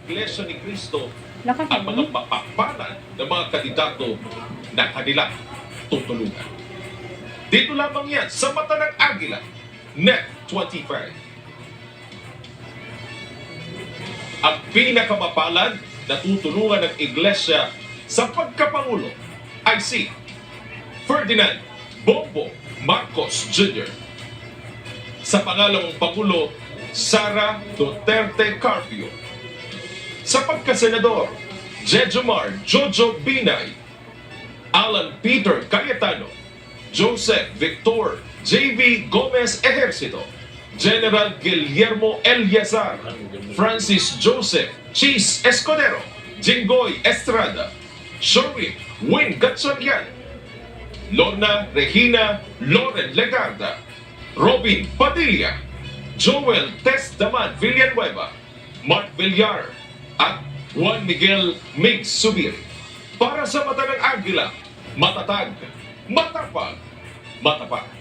Iglesia ni Cristo Lakas ang mga mo. mapapalad ng mga kandidato na kanila tutulungan. Dito lamang yan sa Mata ng Agila, Net 25. Ang pinakamapalad na tutulungan ng Iglesia sa pagkapangulo ay si Ferdinand Bongbong Marcos Jr. Sa pangalawang Pangulo, Sara Duterte Carpio. Sa pagkasenador, Jejomar Jojo Binay, Alan Peter Cayetano, Joseph Victor J.V. Gomez Ejercito, General Guillermo Eliazar, Francis Joseph Cheese Escudero, Jinggoy Estrada, Sherwin Win Gatchalian, Lorna Regina Loren Legarda, Robin Padilla, Joel Testaman Villanueva, Mark Villar, at Juan Miguel Mig Subiri. Para sa Mata ng Agila, matatag, matapag, matapat.